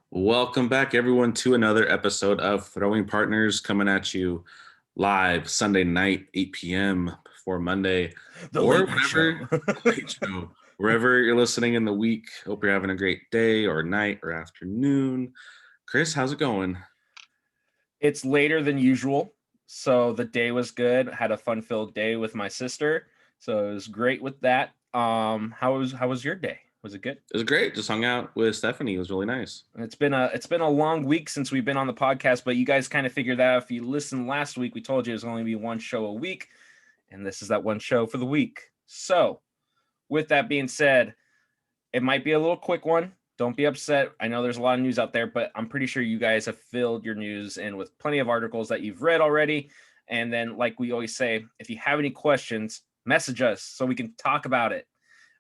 Welcome back, everyone, to another episode of Throwing Partners coming at you live Sunday night, 8 p.m. before Monday, The or late night show. whenever, late show, wherever you're listening in the week. Hope you're having a great day or night or afternoon. Chris, how's it going? It's later than usual, so the day was good. Had a fun-filled day with my sister, so it was great with that. How was your day? Was it good? It was great. Just hung out with Stephanie. It was really nice. It's been a long week since we've been on the podcast, but you guys kind of figured that out. If you listened last week, we told you it was only be one show a week, and this is that one show for the week. So, with that being said, it might be a little quick one. Don't be upset. I know there's a lot of news out there, but I'm pretty sure you guys have filled your news in with plenty of articles that you've read already. And then, like we always say, if you have any questions, message us so we can talk about it.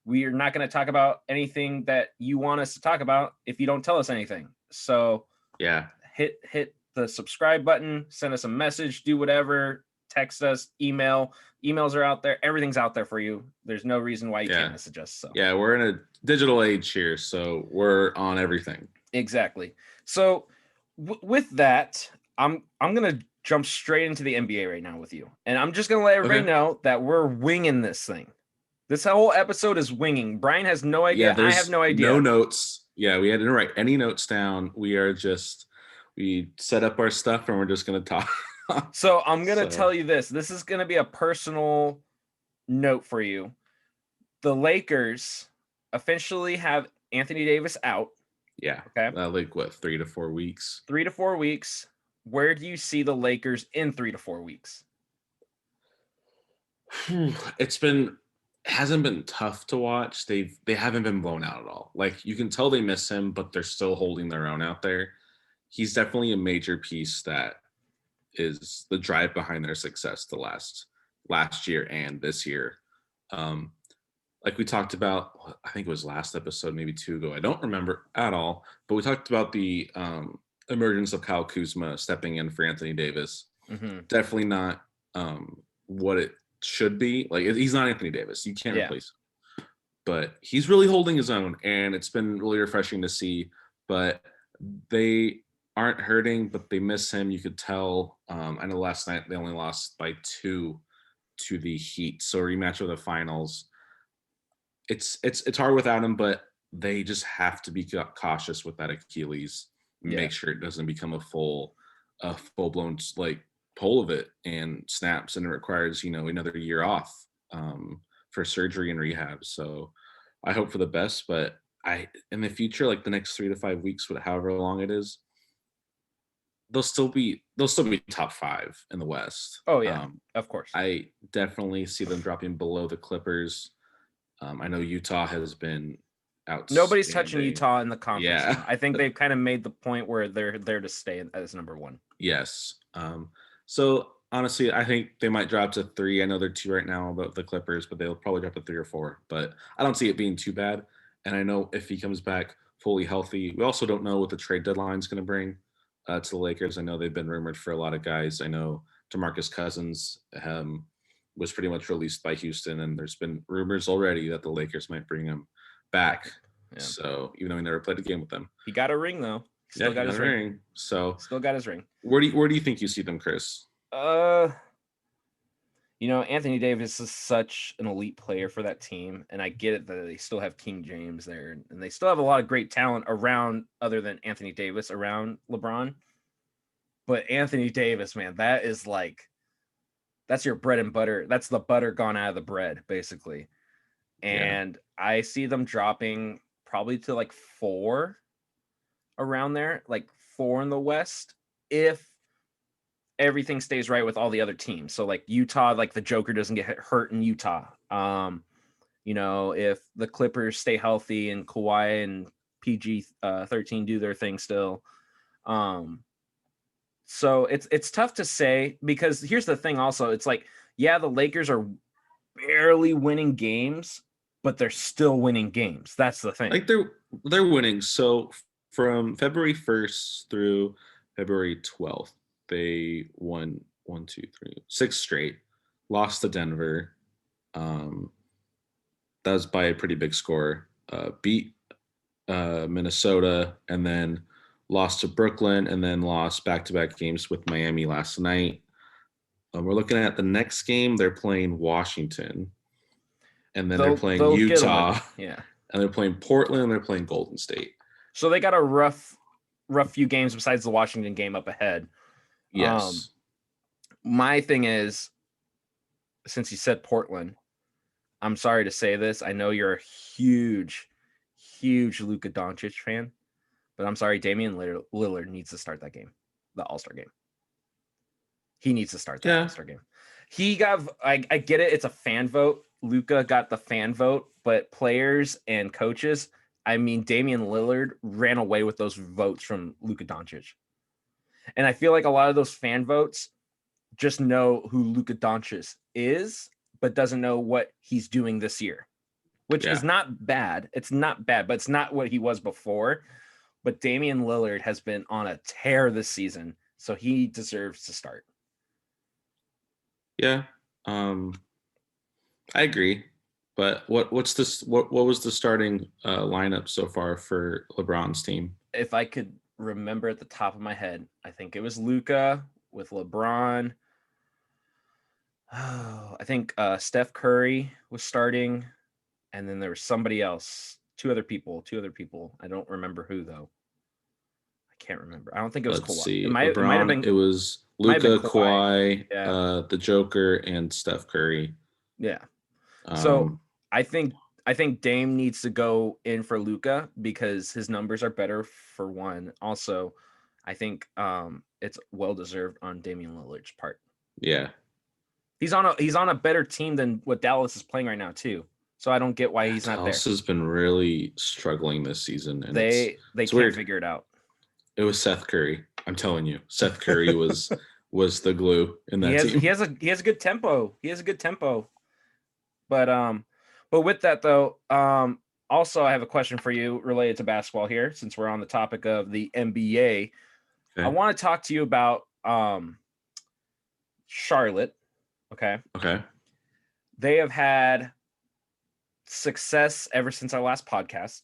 We are not going to talk about anything that you want us to talk about if you don't tell us anything. So Yeah. hit the subscribe button, send us a message, do whatever, text us, email. Emails are out there. Everything's out there for you. There's no reason why you can't message us. So Yeah, we're in a digital age here, so we're on everything. exactly. So with that, I'm gonna jump straight into the NBA right now with you, and I'm just gonna let everybody know that we're winging this thing. This whole episode is winging. Brian has no idea. Yeah, I have no idea. No notes. Yeah, we didn't write any notes down. We set up our stuff and we're just gonna talk. So I'm gonna tell you this. This is gonna be a personal note for you. The Lakers officially have Anthony Davis out. Yeah. Okay. Like what, 3 to 4 weeks? 3 to 4 weeks. Where do you see the Lakers in 3 to 4 weeks? It hasn't been tough to watch. They haven't been blown out at all. Like, you can tell they miss him, but they're still holding their own out there. He's definitely a major piece that is the drive behind their success the last year and this year. Like we talked about, I think it was last episode, maybe 2 ago. I don't remember at all, but we talked about the emergence of Kyle Kuzma stepping in for Anthony Davis. Mm-hmm. Definitely not what it should be. Like, he's not Anthony Davis. You can't replace him. But he's really holding his own, and it's been really refreshing to see. But they aren't hurting, but they miss him. You could tell. I know last night they only lost by 2 to the Heat, so a rematch of the finals. It's hard without him, but they just have to be cautious with that Achilles. Make sure it doesn't become a full blown like pull of it and snaps, and it requires another year off for surgery and rehab. So I hope for the best, but in the future, like the next 3 to 5 weeks, however long it is, they'll still be top 5 in the West. Oh yeah, of course. I definitely see them dropping below the Clippers. I know Utah has been out. Nobody's touching Utah in the conference. Yeah. I think they've kind of made the point where they're there to stay as number 1. Yes. So honestly, I think they might drop to 3. I know they're 2 right now about the Clippers, but they'll probably drop to 3 or 4. But I don't see it being too bad. And I know if he comes back fully healthy, we also don't know what the trade deadline is going to bring to the Lakers. I know they've been rumored for a lot of guys. I know DeMarcus Cousins was pretty much released by Houston, and there's been rumors already that the Lakers might bring him back. Yeah. So even though he never played a game with them, he got a ring though. Still got his ring. So still got his ring. Where do you think you see them, Chris? Anthony Davis is such an elite player for that team, and I get it that they still have King James there, and they still have a lot of great talent around other than Anthony Davis around LeBron. But Anthony Davis, man, that's your bread and butter. That's the butter gone out of the bread, basically. And I see them dropping probably to like 4 around there, like 4 in the West, if everything stays right with all the other teams. So like Utah, like the Joker doesn't get hurt in Utah. If the Clippers stay healthy and Kawhi and PG 13 do their thing still. So it's tough to say, because here's the thing also. It's like, yeah, the Lakers are barely winning games, but they're still winning games. That's the thing. Like they're winning. So from February 1st through February 12th, they won 6 straight, lost to Denver. That was by a pretty big score. Beat Minnesota, and then lost to Brooklyn, and then lost back-to-back games with Miami last night. We're looking at the next game. They're playing Washington, and then they're playing Utah, yeah, and they're playing Portland, and they're playing Golden State. So they got a rough few games besides the Washington game up ahead. Yes. My thing is, since you said Portland, I'm sorry to say this. I know you're a huge Luka Doncic fan, but I'm sorry, Damian Lillard needs to start that game, the All-Star game. He needs to start that All-Star game. He got, I get it. It's a fan vote. Luka got the fan vote, but players and coaches, I mean, Damian Lillard ran away with those votes from Luka Doncic. And I feel like a lot of those fan votes just know who Luka Doncic is, but doesn't know what he's doing this year, which is not bad. It's not bad, but it's not what he was before. But Damian Lillard has been on a tear this season, so he deserves to start. Yeah, I agree. But what was the starting lineup so far for LeBron's team? If I could remember at the top of my head, I think it was Luka with LeBron. Oh, I think Steph Curry was starting, and then there was somebody else, two other people. I don't remember who though. I can't remember. I don't think it was Let's Kawhi. see. It might have been. It was Luka, Kawhi, the Joker, and Steph Curry. Yeah. So I think Dame needs to go in for Luka because his numbers are better for one. Also, I think it's well deserved on Damian Lillard's part. Yeah. He's on a better team than what Dallas is playing right now too. So I don't get why he's not there. Dallas has been really struggling this season, and they can't figure it out. It was Seth Curry. I'm telling you, Seth Curry was the glue in that team. He has a good tempo. But with that though, also I have a question for you related to basketball here, since we're on the topic of the NBA. Okay. I want to talk to you about Charlotte. Okay. They have had success ever since our last podcast.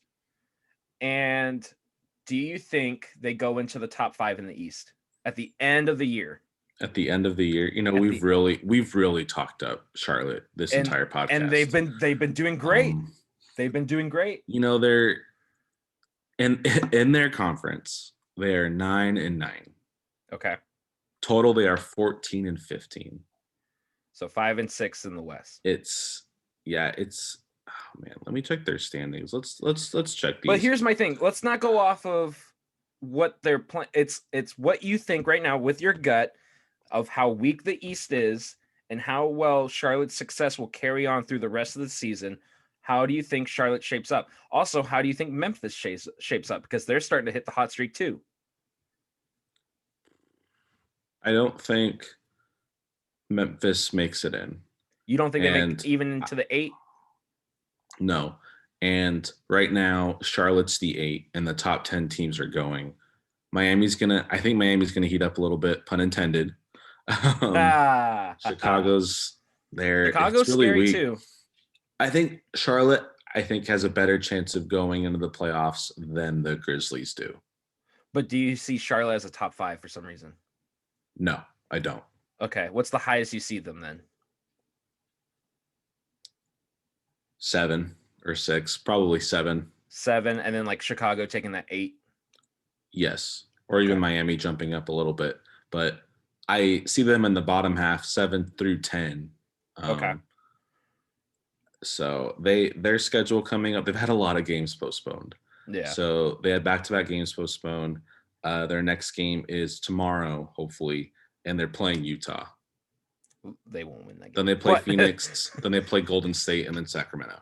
And do you think they go into the top 5 in the East at the end of the year? At the end of the year, we've really talked up Charlotte this entire podcast, and they've been doing great. They've been doing great. They're in their conference. They are 9-9. Okay. Total, they are 14-15. So 5-6 in the West. It's oh man, let me check their standings. Let's check these. But here's my thing. Let's not go off of what they're playing. It's what you think right now with your gut of how weak the East is and how well Charlotte's success will carry on through the rest of the season. How do you think Charlotte shapes up? Also, how do you think Memphis shapes up? Because they're starting to hit the hot streak too. I don't think Memphis makes it in. You don't think they make even into the 8? No. And right now, Charlotte's the 8, and the top 10 teams are going. I think Miami's gonna heat up a little bit, pun intended. Chicago's there. Chicago's really scary weak too. I think Charlotte has a better chance of going into the playoffs than the Grizzlies do. But do you see Charlotte as a top 5 for some reason? No, I don't. Okay, what's the highest you see them then? 7 or 6, probably 7. 7, and then like Chicago taking that 8. Yes, or even Miami jumping up a little bit, but I see them in the bottom half, 7 through 10. Okay. So their schedule coming up, they've had a lot of games postponed. Yeah. So they had back-to-back games postponed. Their next game is tomorrow, hopefully, and they're playing Utah. They won't win that game. Then they play Phoenix, then they play Golden State, and then Sacramento.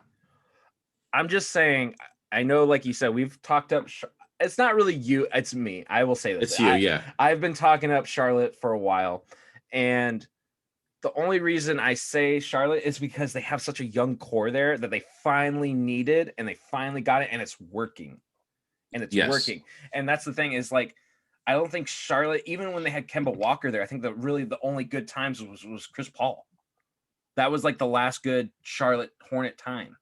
I'm just saying, I know, like you said, we've talked up. It's not really you, it's me. I will say this. It's you, yeah. I've been talking up Charlotte for a while, and the only reason I say Charlotte is because they have such a young core there that they finally needed, and they finally got it, and it's working. Working. And that's the thing is, like, I don't think Charlotte, even when they had Kemba Walker there, I think that really the only good times was Chris Paul. That was like the last good Charlotte Hornet time.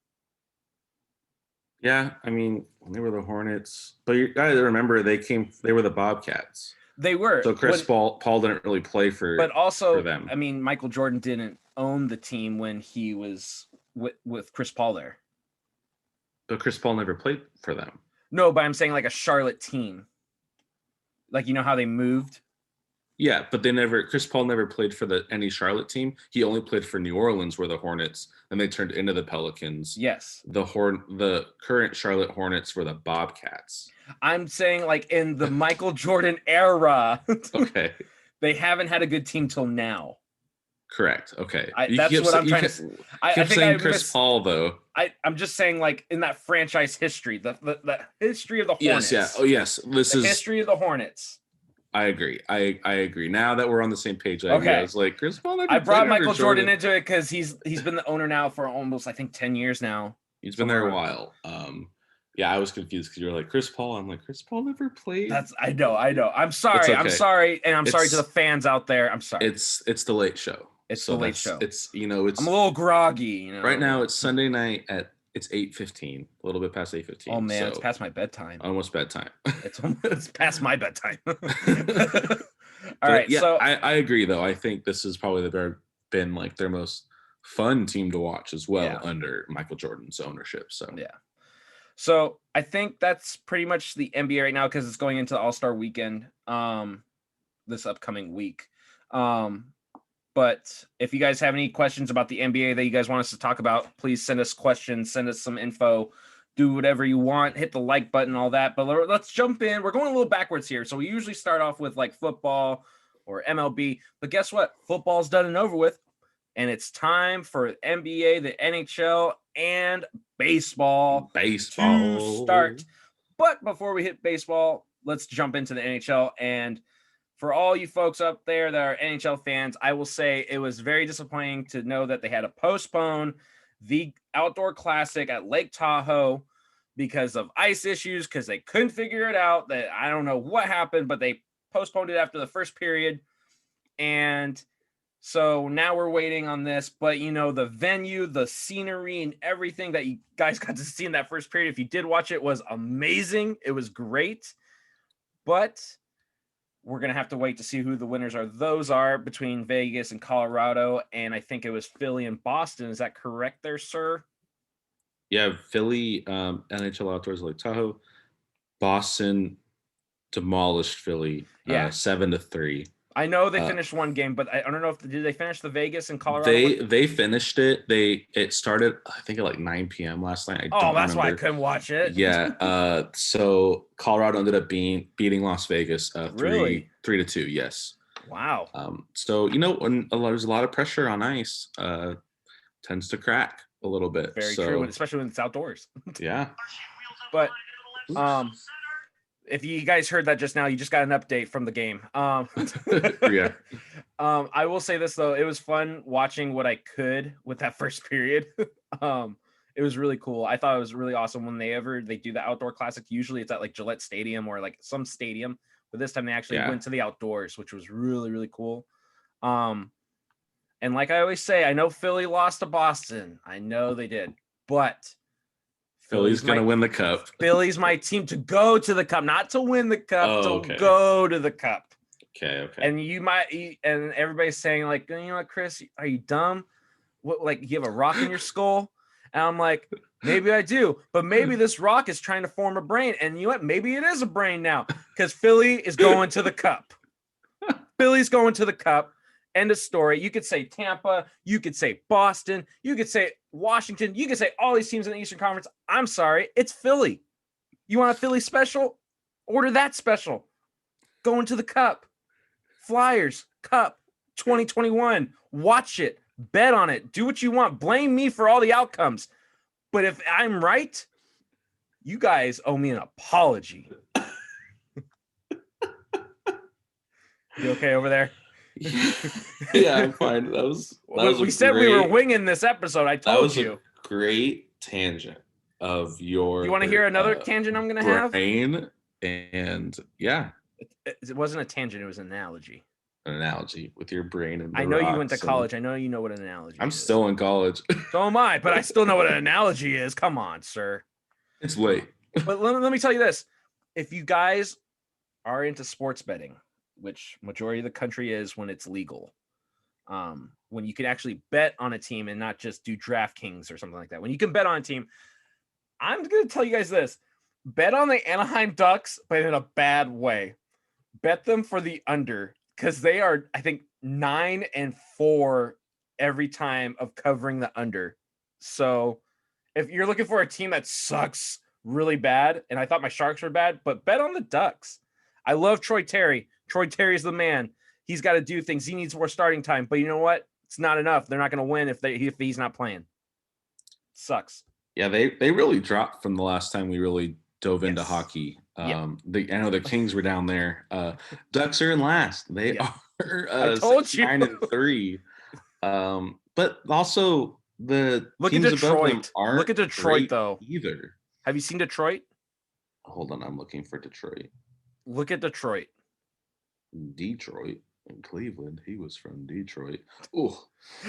Yeah, I mean, they were the Hornets, but you gotta remember they were the Bobcats. They were. So Chris Paul didn't really play but also, for them. I mean, Michael Jordan didn't own the team when he was with Chris Paul there. But Chris Paul never played for them. No, but I'm saying like a Charlotte team. Like, you know how they moved? Yeah, but Chris Paul never played for any Charlotte team. He only played for New Orleans, where the Hornets, and they turned into the Pelicans. Yes. The current Charlotte Hornets were the Bobcats. I'm saying like in the Michael Jordan era. Okay. They haven't had a good team till now. Correct. Okay. That's what I'm trying to say. I think saying Chris Paul, though. I'm just saying, like, in that franchise history, the history of the Hornets. Yes, yeah. Oh, yes. This is history of the Hornets. I agree. I agree. Now that we're on the same page, I was like, Chris Paul never I brought Michael Jordan into it because he's been the owner now for almost, I think, 10 years now. He's been there a while. Yeah, I was confused because you were like Chris Paul. I'm like, Chris Paul never played. I know. I'm sorry. Okay. I'm sorry, and I'm sorry to the fans out there. I'm sorry. It's the late show. It's the late show. It's I'm a little groggy. Right now it's Sunday night it's 8:15, a little bit past 8:15. Oh man, it's past my bedtime. Almost bedtime. It's past my bedtime. All right. Yeah, so I agree though. I think this is probably been like their most fun team to watch as well under Michael Jordan's ownership. So yeah. So I think that's pretty much the NBA right now because it's going into the All-Star weekend this upcoming week. But if you guys have any questions about the NBA that you guys want us to talk about, please send us questions, send us some info, do whatever you want, hit the like button, all that. But let's jump in. We're going a little backwards here. So we usually start off with like football or MLB. But guess what? Football's done and over with. And it's time for NBA, the NHL, and baseball to start. But before we hit baseball, let's jump into the NHL. And for all you folks up there that are NHL fans, I will say it was very disappointing to know that they had to postpone the outdoor classic at Lake Tahoe because of ice issues, because they couldn't figure it out. That I don't know what happened, but they postponed it after the first period. And so now we're waiting on this. But, you know, the venue, the scenery, and everything that you guys got to see in that first period, if you did watch it, was amazing. It was great. But we're going to have to wait to see who the winners are. Those are between Vegas and Colorado, and I think it was Philly and Boston. Is that correct there, sir? Yeah, Philly, NHL Outdoors Lake Tahoe. Boston demolished Philly 7-3. I know they finished one game, but I don't know if did they finish the Vegas and Colorado? They finished it. It started I think at like 9 p.m. last night. That's why I couldn't watch it. Yeah. So Colorado ended up beating Las Vegas 3-2. Yes. Wow. So you know when there's a lot of pressure on ice, tends to crack a little bit. Very true, especially when it's outdoors. Yeah. But if you guys heard that just now, you just got an update from the game. Yeah. I will say this though, it was fun watching what I could with that first period. It was really cool. I thought it was really awesome when they do the outdoor classic. Usually it's at like Gillette Stadium or like some stadium, but this time they actually went to the outdoors, which was really, really cool. And like I always say, I know Philly lost to Boston. I know they did, but Philly's going to win the cup. Philly's my team to go to the cup, not to win the cup, go to the cup. Okay. And and everybody's saying like, you know what, Chris, are you dumb? What, like you have a rock in your skull? And I'm like, maybe I do, but maybe this rock is trying to form a brain. And you know what? Maybe it is a brain now because Philly is going to the cup. Philly's going to the cup. End of story. You could say Tampa. You could say Boston. You could say Washington. You could say all these teams in the Eastern Conference. I'm sorry. It's Philly. You want a Philly special? Order that special. Going to the cup. Flyers Cup 2021. Watch it. Bet on it. Do what you want. Blame me for all the outcomes. But if I'm right, you guys owe me an apology. You okay over there? Yeah, I'm fine. We said we were winging this episode. I told you. A great tangent of your. You want to hear another tangent I'm going to have? And yeah, it wasn't a tangent. It was an analogy. An analogy with your brain and. I know you went to college. I know you know what an analogy. I'm still in college. So am I, but I still know what an analogy is. Come on, sir. It's late. But let me tell you this. If you guys are into sports betting, which majority of the country is when it's legal, when you can actually bet on a team and not just do DraftKings or something like that, when you can bet on a team, I'm going to tell you guys this. Bet on the Anaheim Ducks, but in a bad way. Bet them for the under because they are, I think, 9-4 every time of covering the under. So if you're looking for a team that sucks really bad, and I thought my Sharks were bad, but bet on the Ducks. I love Troy Terry. Troy Terry's the man. He's got to do things. He needs more starting time, but you know what? It's not enough. They're not going to win if he's not playing. Sucks. Yeah, they really dropped from the last time we really dove into hockey. I know the Kings were down there. Ducks are in last. They are I told you. 9-3. But also the look at Detroit. Look at Detroit though. Either. Have you seen Detroit? Hold on, I'm looking for Detroit. Look at Detroit. Detroit and Cleveland. He was from Detroit. Oh,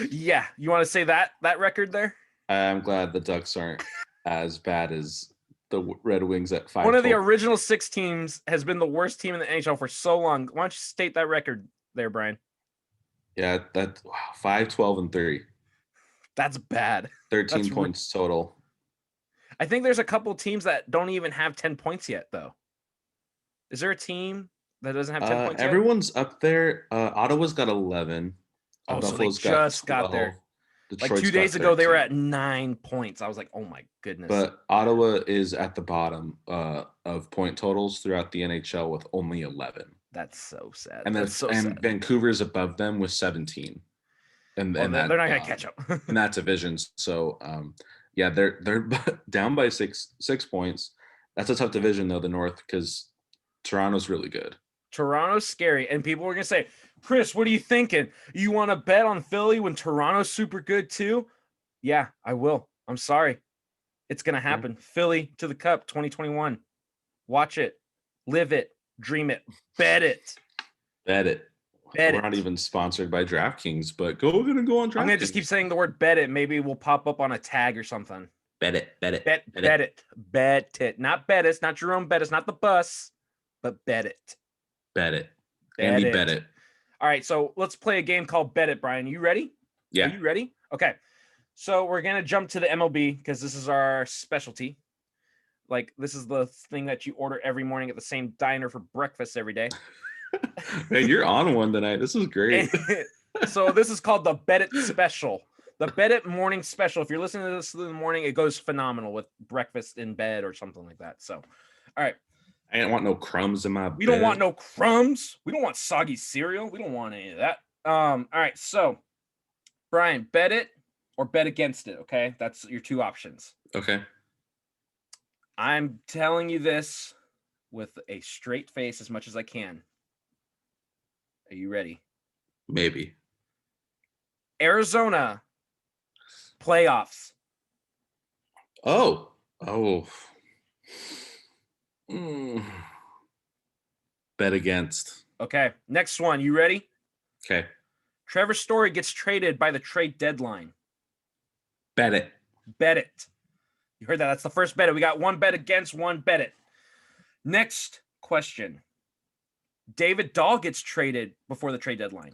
yeah. You want to say that record there? I'm glad the Ducks aren't as bad as the Red Wings at 5. One of the original 6 teams has been the worst team in the NHL for so long. Why don't you state that record there, Brian? Yeah, 5-12-3. That's bad. 13 points total. I think there's a couple teams that don't even have 10 points yet, though. Is there a team that doesn't have 10 points yet? Everyone's up there. Ottawa's got 11. Oh, Buffalo's so they just got there. Detroit's like 2 days ago, they were at 9 points. I was like, oh my goodness. But Ottawa is at the bottom of point totals throughout the NHL with only 11. That's so sad. And that's so sad. Vancouver's above them with 17. And they're not going to catch up in that division. So, yeah, they're down by six points. That's a tough division, though, the North, because Toronto's really good. Toronto's scary. And people are going to say, Chris, what are you thinking? You want to bet on Philly when Toronto's super good, too? Yeah, I will. I'm sorry. It's going to happen. Yeah. Philly to the Cup 2021. Watch it. Live it. Dream it. Bet it. Bet it. We're not even sponsored by DraftKings, but we're going to go on DraftKings. I'm going to just keep saying the word bet it. Maybe we'll pop up on a tag or something. Bet it. Bet it. Bet it. Bet it. Not Bettis, not Jerome Bettis, not the bus, but bet it. Bet it. Andy, bet it. All right, so let's play a game called Bet It, Brian. You ready? Yeah. Are you ready? Okay. So we're going to jump to the MLB because this is our specialty. Like, this is the thing that you order every morning at the same diner for breakfast every day. Hey, you're on one tonight. This is great. So this is called the Bet It Special. The Bet It Morning Special. If you're listening to this in the morning, it goes phenomenal with breakfast in bed or something like that. So, all right. I don't want no crumbs in my bed. We don't want no crumbs. We don't want soggy cereal. We don't want any of that. All right. So, Brian, bet it or bet against it. Okay. That's your two options. Okay. I'm telling you this with a straight face as much as I can. Are you ready? Maybe. Arizona playoffs. Oh. Bet against. Okay. Next one. You ready? Okay. Trevor Story gets traded by the trade deadline. Bet it. Bet it. You heard that. That's the first bet it. We got one bet against, one bet it. Next question. David Dahl gets traded before the trade deadline.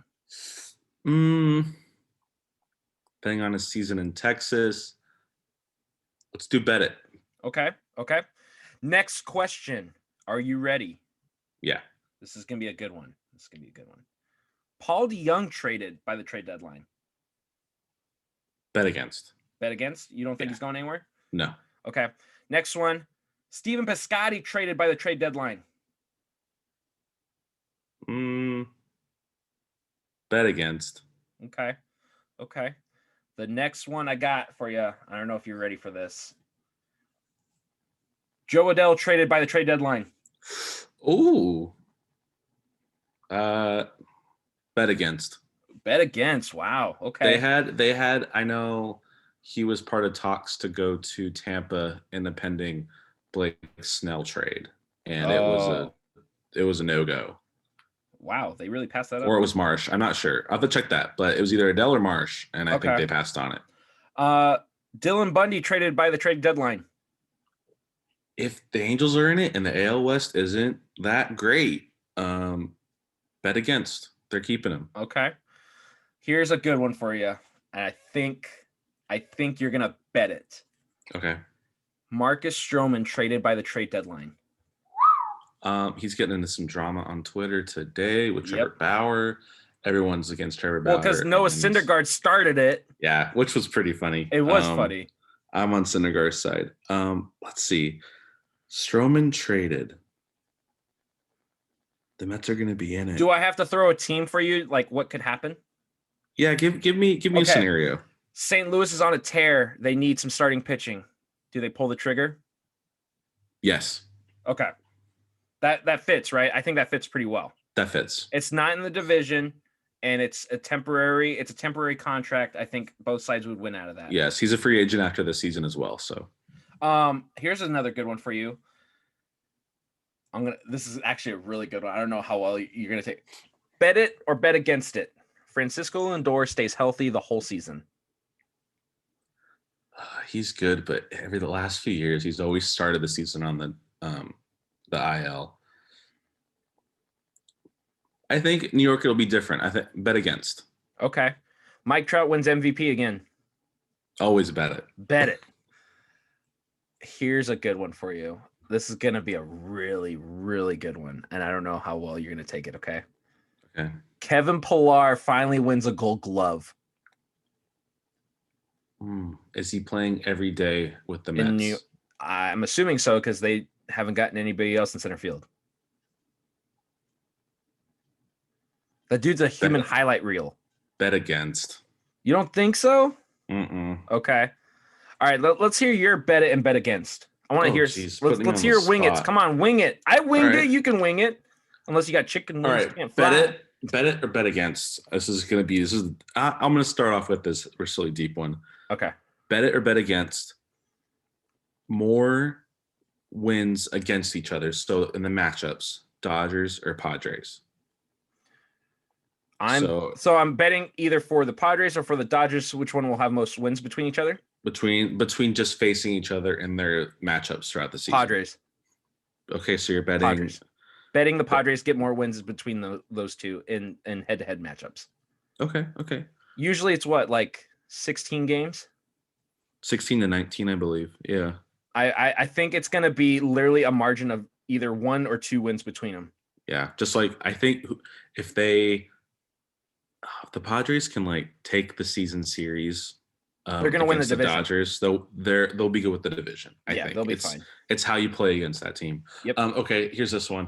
Betting on his season in Texas. Let's do bet it. Okay. Next question. Are you ready? Yeah. This is going to be a good one. Paul DeJong traded by the trade deadline. Bet against. Bet against? You don't think he's going anywhere? No. Okay. Next one. Steven Piscotty traded by the trade deadline. Bet against. Okay. The next one I got for you. I don't know if you're ready for this. Joe Adell traded by the trade deadline. Ooh. Bet against. Bet against. Wow. Okay. They had. I know he was part of talks to go to Tampa in the pending Blake Snell trade, and it was a no-go. Wow, they really passed that up. Or it was Marsh. I'm not sure. I'll have to check that, but it was either Adell or Marsh, and I think they passed on it. Dylan Bundy traded by the trade deadline. if the Angels are in it and the AL West isn't that great, bet against. They're keeping him. Okay. Here's a good one for you. And I think you're gonna bet it. Okay. Marcus Stroman traded by the trade deadline. He's getting into some drama on Twitter today with Trevor Yep. Bauer. Everyone's against Trevor Bauer. Well, because Noah Syndergaard started it. Yeah, which was pretty funny. It was funny. I'm on Syndergaard's side. Let's see. Stroman traded. The Mets are going to be in it. Do I have to throw a team for you? Like, what could happen? Yeah, give me a scenario. St. Louis is on a tear. They need some starting pitching. Do they pull the trigger? Yes. Okay. That fits, right? I think that fits pretty well. That fits. It's not in the division, and it's a temporary contract. I think both sides would win out of that. Yes, he's a free agent after the season as well. So here's another good one for you. This is actually a really good one. I don't know how well you're gonna take. Bet it or bet against it. Francisco Lindor stays healthy the whole season. He's good, but the last few years, he's always started the season on the IL. I think New York will be different. I think bet against. Okay. Mike Trout wins MVP again. Always bet it. Bet it. Here's a good one for you. This is going to be a really, really good one. And I don't know how well you're going to take it, okay? Okay. Kevin Pillar finally wins a Gold Glove. Is he playing every day with the Mets? I'm assuming so because they haven't gotten anybody else in center field. The dude's a human highlight reel. Bet against. You don't think so? Mm-mm. Okay. All right. Let's hear your bet it and bet against. I want to hear. Let's hear wing it. Come on, wing it. I winged it. You can wing it, unless you got chicken wings. All right. Bet it or bet against. I'm going to start off with this really deep one. Okay. Bet it or bet against. More wins against each other. So in the matchups, Dodgers or Padres. I'm betting either for the Padres or for the Dodgers. Which one will have most wins between each other? Between just facing each other in their matchups throughout the season. Padres. Okay, so you're betting Padres. Betting the Padres get more wins between those two in head-to-head matchups. Okay. Usually it's what, like 16 games? 16 to 19, I believe. Yeah. I think it's going to be literally a margin of either 1 or 2 wins between them. Yeah, just like I think if the Padres can like take the season series, they're going to win the division. Dodgers, they'll be good with the division. I think they'll be fine. It's how you play against that team. Yep. Okay, here's this one.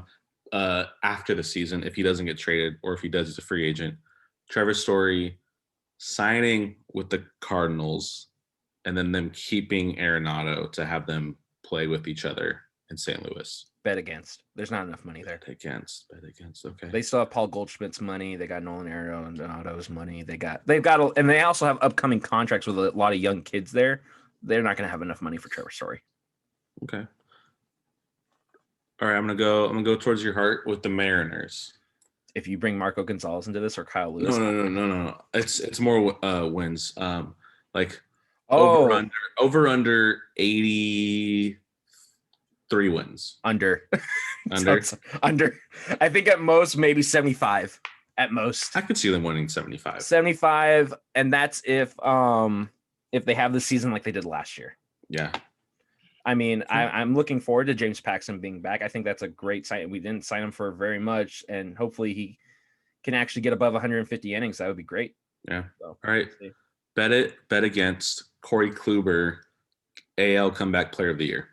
After the season, if he doesn't get traded or if he does, he's a free agent. Trevor Story signing with the Cardinals, and then them keeping Arenado to have them play with each other in St. Louis. Bet against. There's not enough money there. Bet against. Okay. They still have Paul Goldschmidt's money. They got Nolan Arenado's money. They've got, and they also have upcoming contracts with a lot of young kids there. They're not going to have enough money for Trevor Story. Okay. All right, I'm gonna go towards your heart with the Mariners. If you bring Marco Gonzalez into this or Kyle Lewis, no. It's more wins. Over under 83 wins. Under. I think at most maybe 75. At most, I could see them winning 75. 75, and that's if they have the season like they did last year. Yeah. I mean, I'm looking forward to James Paxton being back. I think that's a great sign. We didn't sign him for very much, and hopefully he can actually get above 150 innings. That would be great. Yeah. So, all right. Bet against Corey Kluber, AL Comeback Player of the Year.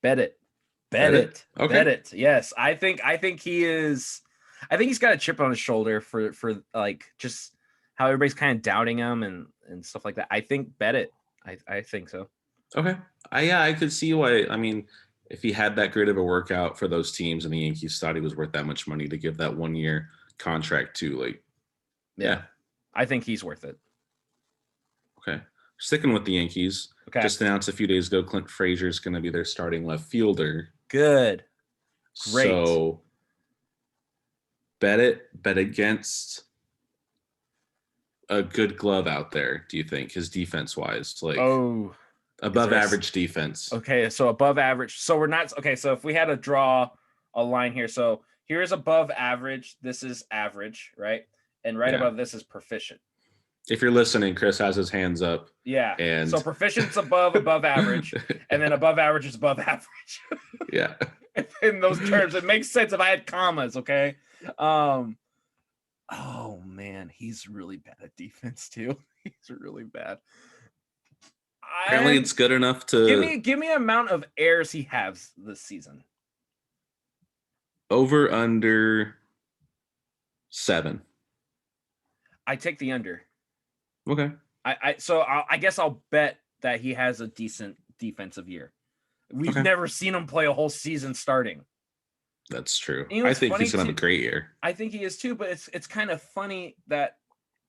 Bet it. Okay. Bet it. Yes, I think he is. I think he's got a chip on his shoulder for like just how everybody's kind of doubting him and stuff like that. I think bet it. I think so. Okay. I could see why. I mean, if he had that great of a workout for those teams and the Yankees thought he was worth that much money to give that 1-year contract to, like, yeah. I think he's worth it. Okay. Sticking with the Yankees. Okay. Just announced a few days ago, Clint Frazier is going to be their starting left fielder. Good. Great. So bet against a good glove out there, do you think, his defense wise? Like, Above there average defense. Okay, so above average. So we're not okay. So if we had to draw a line here, so here's above average. This is average, right? And right Yeah. above this is proficient. If you're listening, Chris has his hands up. Yeah. And so proficient's above average, and then above average is above average. Yeah. In those terms, it makes sense if I had commas. Okay. Oh man, he's really bad at defense too. He's really bad. Apparently, it's good enough to give me amount of errors he has this season. Over under 7. I take the under. Okay. I guess I'll bet that he has a decent defensive year. We've never seen him play a whole season starting. That's true. I think he's gonna have a great year. I think he is too, but it's kind of funny that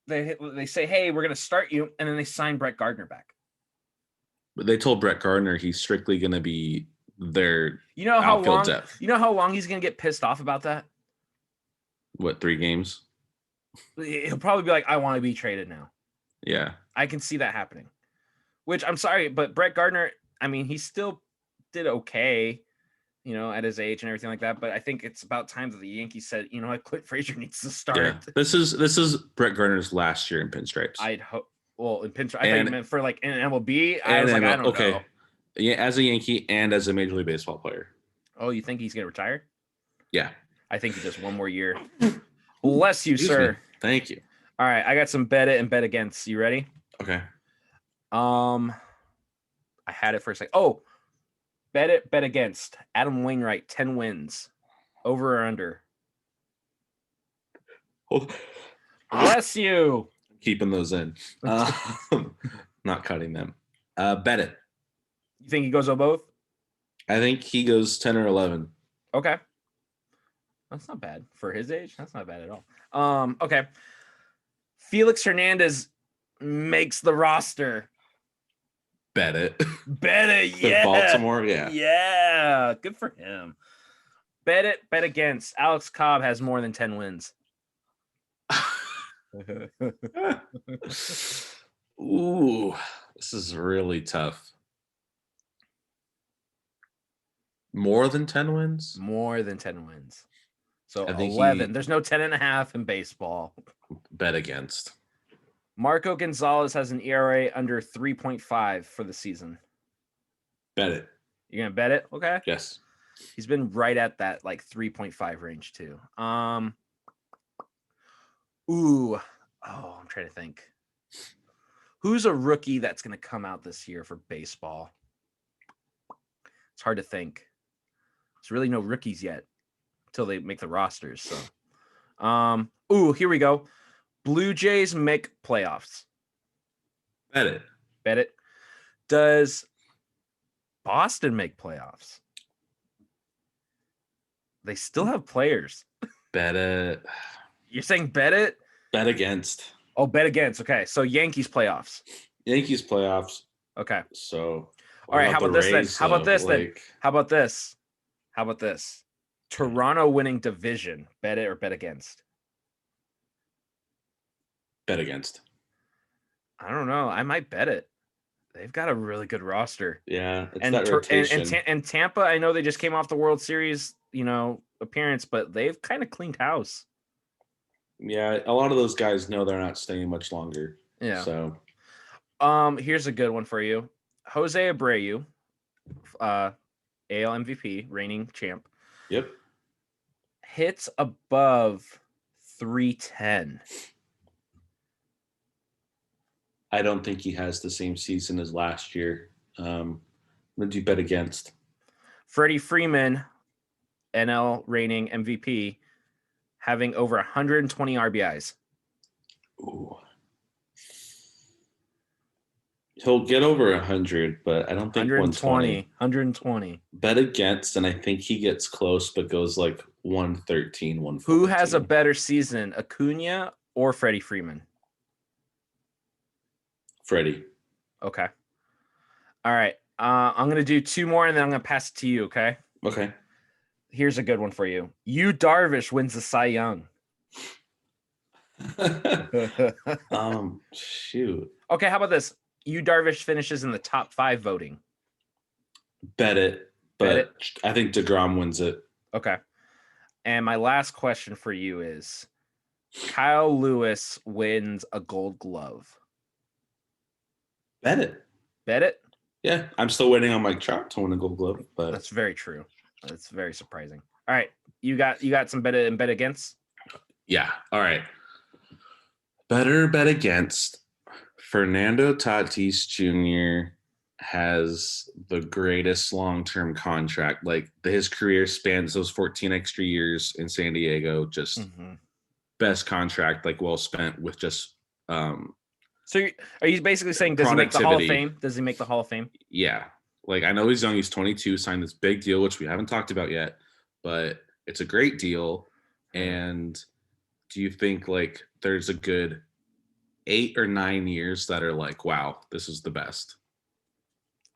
they say, hey, we're gonna start you, and then they sign Brett Gardner back. But they told Brett Gardner he's strictly gonna be their outfield depth. You know how long he's gonna get pissed off about that? What, 3 games? He'll probably be like, I want to be traded now. Yeah. I can see that happening. Which, I'm sorry, but Brett Gardner, I mean, he still did okay, at his age and everything like that. But I think it's about time that the Yankees said, you know what, Clint Frazier needs to start. Yeah. This is Brett Gardner's last year in pinstripes. I'd hope. Well, in pinstripes, I thought you meant for like in MLB. I was like, I don't know. Yeah, as a Yankee and as a Major League Baseball player. Oh, you think he's gonna retire? Yeah. I think he does one more year. Bless you, sir. Me. Thank you. All right, I got some bet it and bet against. You ready? Okay. I had it for a second. Oh, bet it, bet against. Adam Wainwright, 10 wins. Over or under? Bless you. Keeping those in. Not cutting them. Bet it. You think he goes on both? I think he goes 10 or 11. Okay. That's not bad. For his age, that's not bad at all. Okay. Felix Hernandez makes the roster. Bet it. Bet it, yeah. Baltimore, yeah. Yeah, good for him. Bet it, bet against. Alex Cobb has more than 10 wins. Ooh, this is really tough. More than 10 wins? More than 10 wins. So I think 11. There's no 10 and a half in baseball. Bet against. Marco Gonzalez has an ERA under 3.5 for the season. Bet it. You're gonna bet it? Okay. Yes. He's been right at that like 3.5 range too. I'm trying to think. Who's a rookie that's gonna come out this year for baseball? It's hard to think. There's really no rookies yet until they make the rosters. So, here we go. Blue Jays make playoffs. Bet it. Bet it. Does Boston make playoffs? They still have players. Bet it. You're saying bet it? Bet against. Oh, bet against. Okay, so Yankees playoffs. Yankees playoffs. Okay. So, all right. How about this then? How about this then? How about this? How about this? Toronto winning division. Bet it or bet against? Bet against. I don't know. I might bet it. They've got a really good roster. Yeah, it's that rotation. And Tampa, I know they just came off the World Series, appearance, but they've kind of cleaned house. Yeah, a lot of those guys know they're not staying much longer. Yeah. So, here's a good one for you. Jose Abreu, AL MVP, reigning champ. Yep. Hits above 310. I don't think he has the same season as last year. What do you bet against? Freddie Freeman, NL reigning MVP, having over 120 RBIs. Ooh. He'll get over 100, but I don't think 120. 120. Bet against, and I think he gets close, but goes like 113, 114. Who has a better season, Acuna or Freddie Freeman? Freddie. Okay. All right. I'm going to do 2 more, and then I'm going to pass it to you, okay? Okay. Here's a good one for you. Yu Darvish wins the Cy Young. Shoot. Okay, how about this? Yu Darvish finishes in the top 5 voting. Bet it, but I think DeGrom wins it. Okay. And my last question for you is Kyle Lewis wins a Gold Glove. Bet it. Bet it? Yeah, I'm still waiting on Mike Trout to win a Gold Glove, but that's very true. That's very surprising. All right, you got some bet and bet against? Yeah. All right. Better bet against. Fernando Tatis Jr. has the greatest long-term contract. Like his career spans those 14 extra years in San Diego. Just best contract, like well spent with just. So are you basically saying does he make the Hall of Fame? Does he make the Hall of Fame? Yeah. Like I know he's young. He's 22. Signed this big deal, which we haven't talked about yet, but it's a great deal. And do you think like there's a good 8 or 9 years that are like, wow, this is the best?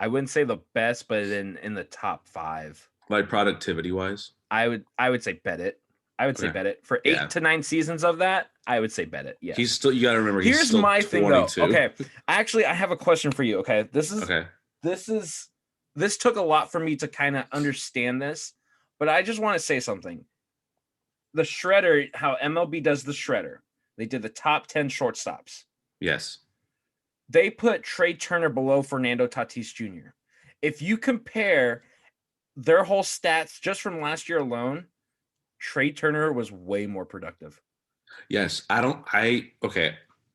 I wouldn't say the best, but in the top 5. Like productivity wise? I would say bet it. I would say bet it. For 8 to 9 seasons of that, I would say bet it. Yeah. He's still, you got to remember, he's Here's still my 22. thing though. Okay. Actually, I have a question for you. Okay. This took a lot for me to kind of understand this, but I just want to say something. The shredder, how MLB does the shredder, they did the top 10 shortstops. Yes. They put Trey Turner below Fernando Tatis Jr. If you compare their whole stats just from last year alone, Trey Turner was way more productive. Yes. I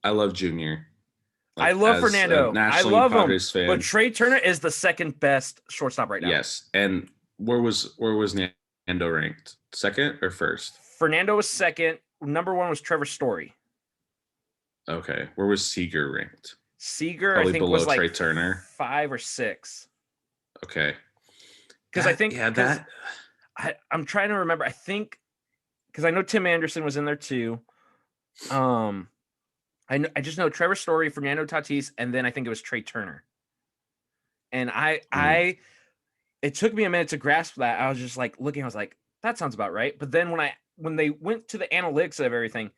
love Junior. Like, I love Fernando. I love Padres him. Fan. But Trey Turner is the second best shortstop right now. Yes. And where was Nando ranked? Second or first? Fernando was second. Number 1 was Trevor Story. Okay. Where was Seager ranked? Seager, I think, below was like Trey Turner. 5 or 6. Okay. Because I think I'm trying to remember. I think because I know Tim Anderson was in there too. I just know Trevor Story, Fernando Tatis, and then I think it was Trey Turner. And it took me a minute to grasp that. I was just like looking. I was like, that sounds about right. But then when they went to the analytics of everything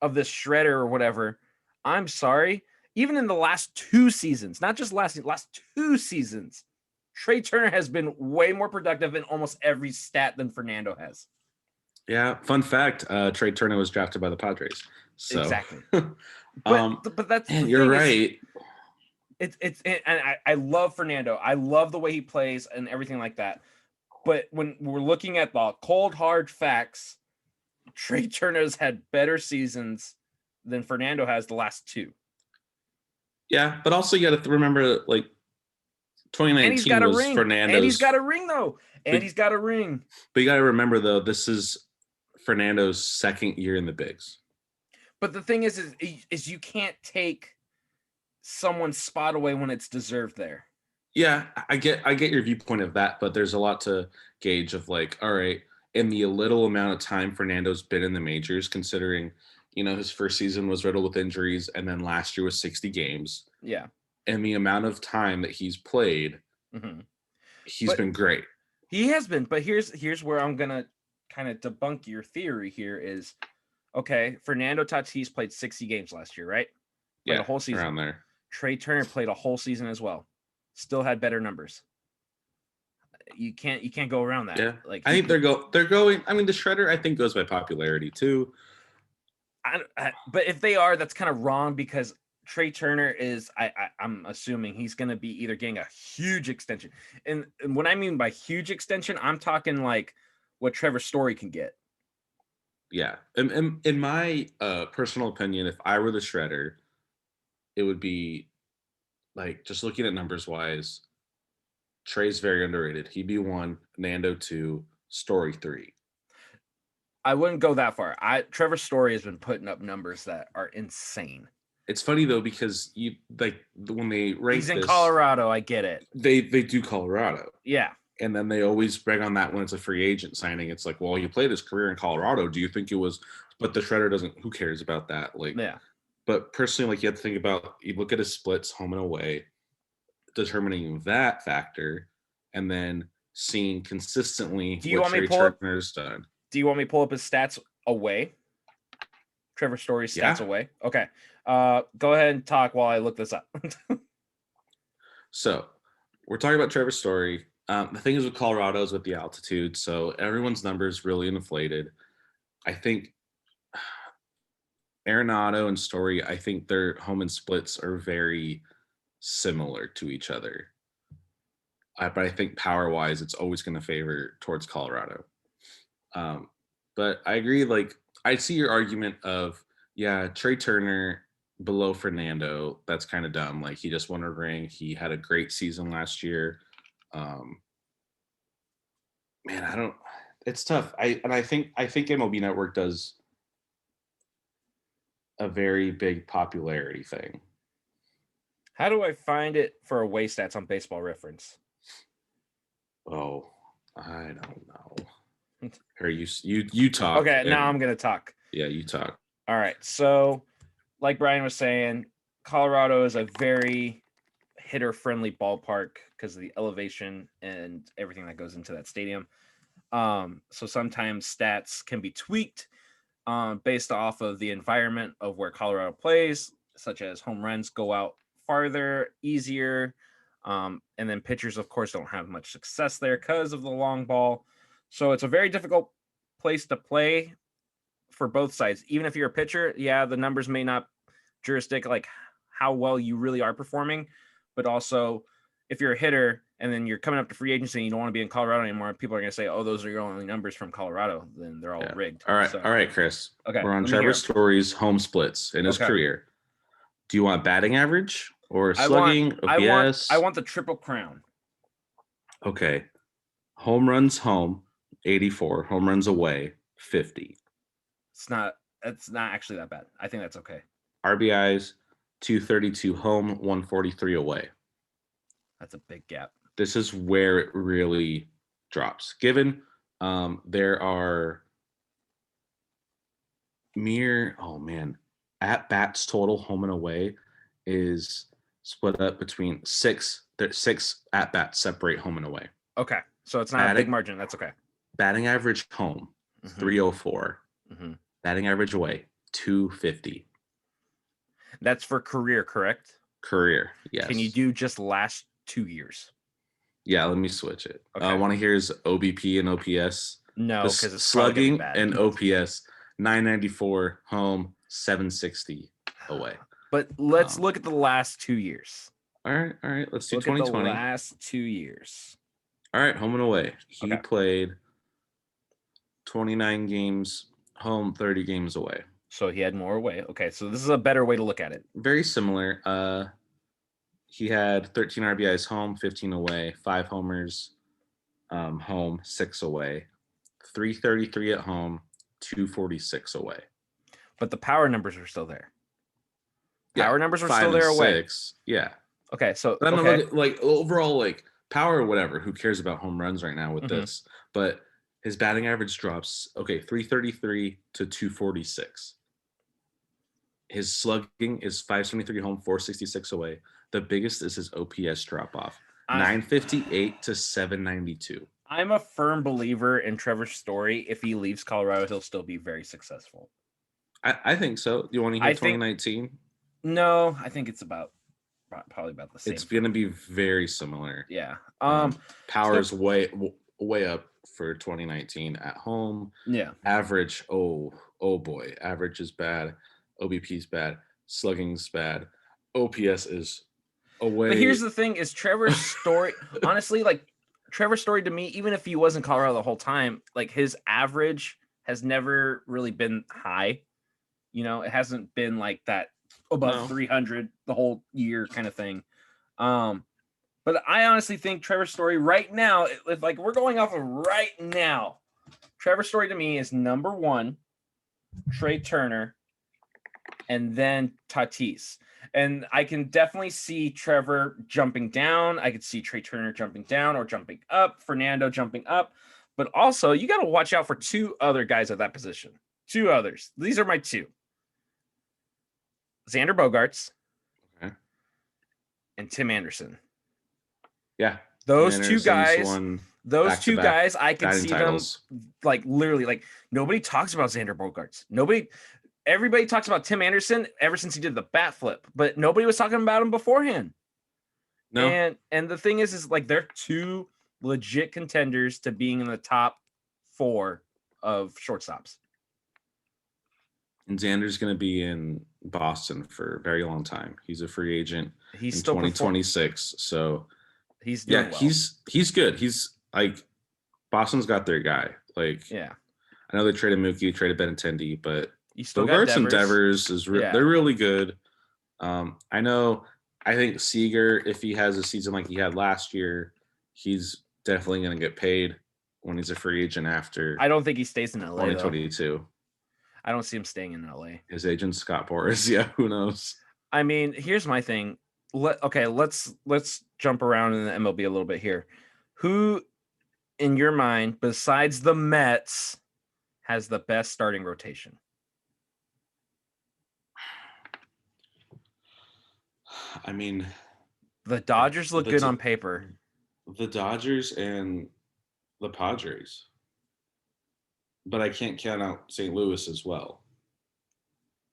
of this shredder or whatever, I'm sorry. Even in the last 2 seasons, not just last 2 seasons, Trey Turner has been way more productive in almost every stat than Fernando has. Yeah. Fun fact, Trey Turner was drafted by the Padres. So. Exactly. But that's you're right. And I love Fernando. I love the way he plays and everything like that. But when we're looking at the cold, hard facts, Trey Turner's had better seasons than Fernando has the last 2. Yeah, but also you got to remember, like, 2019 was Fernando's. And he's got a ring, though. He's got a ring. But you got to remember, though, this is Fernando's second year in the bigs. But the thing is you can't take someone's spot away when it's deserved there. Yeah, I get your viewpoint of that, but there's a lot to gauge of like, all right, in the little amount of time Fernando's been in the majors, considering, you know, his first season was riddled with injuries and then last year was 60 games. Yeah. And the amount of time that he's played, he's been great. He has been, but here's where I'm going to kind of debunk your theory here is, okay, Fernando Tatis played 60 games last year, right? Played a whole season. Around there. Trey Turner played a whole season as well. Still had better numbers. You can't go around that. Yeah. Like I think they're going. I mean, the shredder I think goes by popularity too. But if they are, that's kind of wrong because Trey Turner is. I'm assuming he's going to be either getting a huge extension, and what I mean by huge extension, I'm talking like what Trevor Story can get. Yeah, in my personal opinion, if I were the shredder, it would be like just looking at numbers wise. Trey's very underrated. He'd be 1, Nando 2, Story 3. I wouldn't go that far. Trevor Story has been putting up numbers that are insane. It's funny though because you like when they rank he's in Colorado. I get it. They do Colorado. Yeah. And then they always brag on that when it's a free agent signing. It's like, well, you played his career in Colorado. Do you think it was? But the shredder doesn't. Who cares about that? Like, yeah. But personally, like you have to think about. You look at his splits, home and away, determining that factor, and then seeing consistently what Trey Turner's done. Do you want me to pull up his stats away? Trevor Story's stats away. Okay. Go ahead and talk while I look this up. So we're talking about Trevor Story. The thing is with Colorado is with the altitude, so everyone's numbers really inflated. I think Arenado and Story, I think their home and splits are very similar to each other. But I think power-wise, it's always going to favor towards Colorado. But I agree. Like, I see your argument of, yeah, Trey Turner below Fernando. That's kind of dumb. Like, he just won a ring. He had a great season last year. Man, I don't. It's tough. I think MLB Network does a very big popularity thing. How do I find it for away stats on Baseball Reference? Oh, I don't know. Or you talk. Okay, now I'm gonna talk. Yeah, you talk. All right. So, like Brian was saying, Colorado is a very hitter-friendly ballpark because of the elevation and everything that goes into that stadium. So sometimes stats can be tweaked based off of the environment of where Colorado plays, such as home runs go out farther, easier. And then pitchers, of course, don't have much success there because of the long ball. So it's a very difficult place to play for both sides. Even if you're a pitcher, yeah, the numbers may not jurisdict like how well you really are performing, but also if you're a hitter and then you're coming up to free agency and you don't want to be in Colorado anymore, people are going to say, oh, those are your only numbers from Colorado. Then they're all rigged. All right, Chris. Okay. We're on Trevor Story's home splits in his career. Do you want batting average or slugging, OPS? I want the Triple Crown. Okay. Home runs home, 84. Home runs away, 50. It's not actually that bad. I think that's okay. RBIs, 232 home, 143 away. That's a big gap. This is where it really drops. Given there are at bats total home and away is split up between six at bats separate home and away. Okay. So it's not a big margin. That's okay. Batting average home, 304. Mm-hmm. Batting average away, 250. That's for career, correct? Career, yes. Can you do just last 2 years? Yeah, let me switch it. Okay. I want to hear his OBP and OPS. No, because it's slugging and OPS, 994 home, 760 away. But let's look at the last 2 years. All right. Let's do 2020. The last 2 years. All right, home and away. He played 29 games home, 30 games away. So he had more away. Okay, so this is a better way to look at it. Very similar. He had 13 RBIs home, 15 away, 5 homers home, 6 away, 333 at home, 246 away. But the power numbers are still there. Power numbers are still there away. 6. Yeah. Okay, so I'm gonna look at, like, overall, like, power or whatever. Who cares about home runs right now with this? But his batting average drops. Okay, 333 to 246. His slugging is 573 home, 466 away. The biggest is his OPS drop off, 958 to 792. I'm a firm believer in Trevor Story. If he leaves Colorado, he'll still be very successful. I think so. Do you want to hear 2019? No, I think it's probably about the same. It's going to be very similar. Yeah. Power's way up for 2019 at home. Yeah. Average, oh boy. Average is bad. OBP's bad. Slugging's bad. OPS is away. But here's the thing: is Trevor Story honestly, like Trevor Story to me, even if he was in Colorado the whole time, like his average has never really been high. You know, it hasn't been like that above 300 the whole year kind of thing. But I honestly think Trevor Story right now, like we're going off of right now, Trevor Story to me is number 1, Trey Turner, and then Tatis. And I can definitely see Trevor jumping down. I could see Trey Turner jumping down or jumping up, Fernando jumping up. But also, you got to watch out for 2 other guys at that position. 2 others. These are my 2. Xander Bogaerts and Tim Anderson. Yeah. Those 2 guys, I can see them like literally, like nobody talks about Xander Bogaerts. Everybody talks about Tim Anderson ever since he did the bat flip, but nobody was talking about him beforehand. No, And the thing is like they're two legit contenders to being in the top 4 of shortstops. and Xander's going to be in Boston for a very long time. He's a free agent He's in still 2026. So he's doing well. he's good. He's like Boston's got their guy. Like yeah. I know they traded Mookie, traded Benintendi, but You still got Bogarts and Devers. Devers they're really good. I think Seager, if he has a season like he had last year, he's definitely going to get paid when he's a free agent after I don't think he stays in LA 2022. though. I don't see him staying in LA. His agent Scott Boras, yeah, who knows? I mean, here's my thing. Let's jump around in the MLB a little bit here. Who, in your mind, besides the Mets, has the best starting rotation? I mean, the Dodgers look good on paper. The Dodgers and the Padres. But I can't count out St. Louis as well.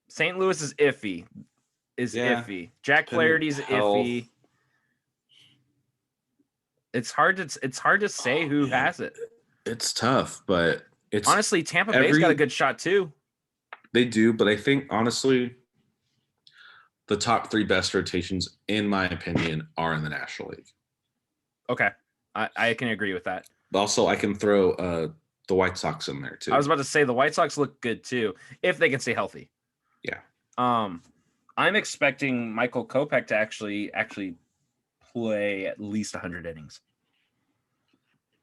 St. Louis is iffy. Iffy. Jack Flaherty's iffy. It's hard to say who has it. It's tough, but it's honestly Tampa Bay's got a good shot too. They do, but I think honestly the top 3 best rotations, in my opinion, are in the National League. Okay. I can agree with that. Also, I can throw the White Sox in there too. I was about to say the White Sox look good too, if they can stay healthy. Yeah. I'm expecting Michael Kopech to actually play at least 100 innings.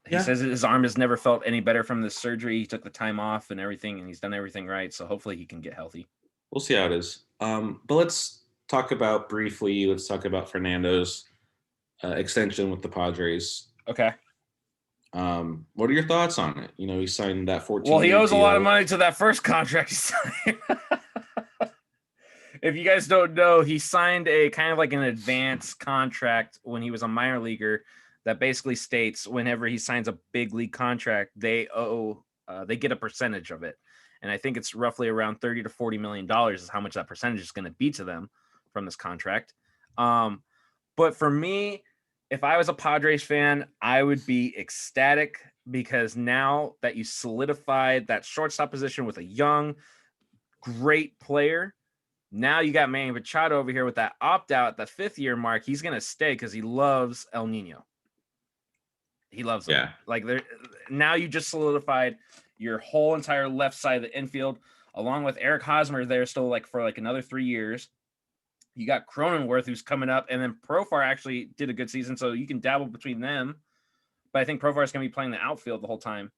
He says his arm has never felt any better from this surgery. He took the time off and everything, and he's done everything right. So hopefully he can get healthy. We'll see how it is. But let's talk about Fernando's extension with the Padres. Okay. What are your thoughts on it? You know, he signed that 14. Well, he owes a lot of money to that first contract he signed. If you guys don't know, he signed a kind of like an advance contract when he was a minor leaguer that basically states whenever he signs a big league contract, they get a percentage of it. And I think it's roughly around $30 to $40 million is how much that percentage is going to be to them from this contract. But for me, if I was a Padres fan, I would be ecstatic because now that you solidified that shortstop position with a young, great player, now you got Manny Machado over here with that opt-out at the 5th year mark. He's going to stay because he loves El Nino. He loves him. Yeah. Now you just solidified your whole entire left side of the infield, along with Eric Hosmer there still for another 3 years. You got Cronenworth who's coming up, and then Profar actually did a good season, so you can dabble between them. But I think Profar is going to be playing the outfield the whole time.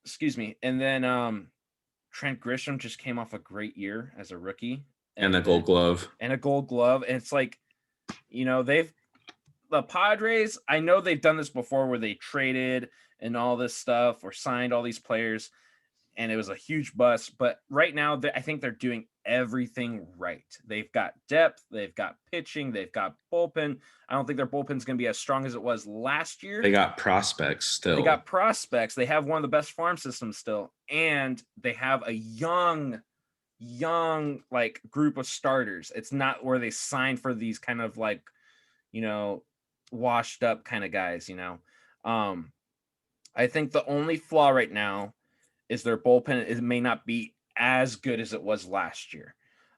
Excuse me. And then Trent Grisham just came off a great year as a rookie. And a gold glove. And it's like, the Padres, I know they've done this before where they traded and all this stuff or signed all these players, and it was a huge bust. But right now, I think they're doing everything right. They've got depth, they've got pitching, they've got bullpen. I don't think their bullpen's going to be as strong as it was last year. They got prospects still. They have one of the best farm systems still, and they have a young group of starters. It's not where they sign for these kind of washed up kind of guys. I think the only flaw right now is their bullpen. It may not be as good as it was last year.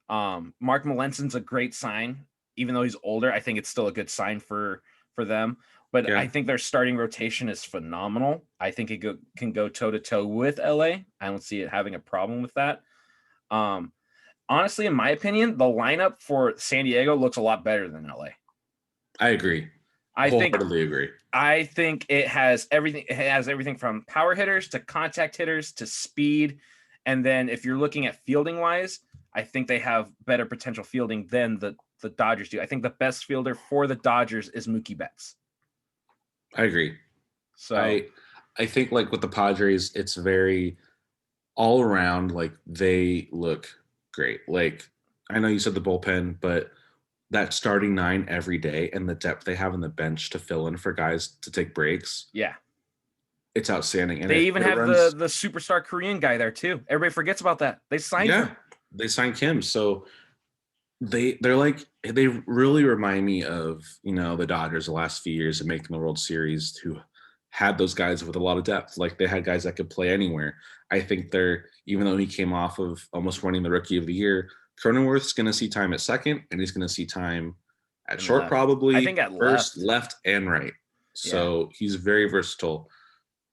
Mark Melancon's a great sign, even though he's older. I think it's still a good sign for them. But I think their starting rotation is phenomenal. I think it can go toe to toe with LA. I don't see it having a problem with that. Honestly, in my opinion, the lineup for San Diego looks a lot better than LA. I agree. Wholeheartedly agree. I think it has everything. It has everything from power hitters to contact hitters to speed. And then if you're looking at fielding wise, I think they have better potential fielding than the Dodgers do. I think the best fielder for the Dodgers is Mookie Betts. I agree. So I think with the Padres, it's very all around. They look great. I know you said the bullpen, but that starting 9 every day and the depth they have in the bench to fill in for guys to take breaks. Yeah. It's outstanding. And they even have the superstar Korean guy there too. Everybody forgets about that. They signed him. They signed Kim. So they're like they really remind me of the Dodgers the last few years of making the World Series, who had those guys with a lot of depth. Like they had guys that could play anywhere. I think they're, even though he came off of almost winning the Rookie of the Year, Cronenworth's going to see time at second, and he's going to see time at And short, left. probably. I think at first, left, and right. So he's very versatile.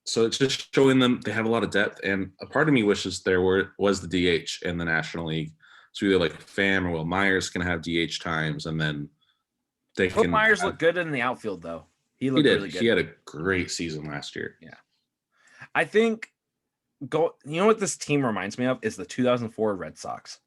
So it's just showing them they have a lot of depth. And a part of me wishes there was the DH in the National League. So either like Pham or Will Myers can have DH times, and then they Will can. Myers looked good in the outfield, though. He did. really good. He had a great season last year. Yeah. I think you know what this team reminds me of is the 2004 Red Sox.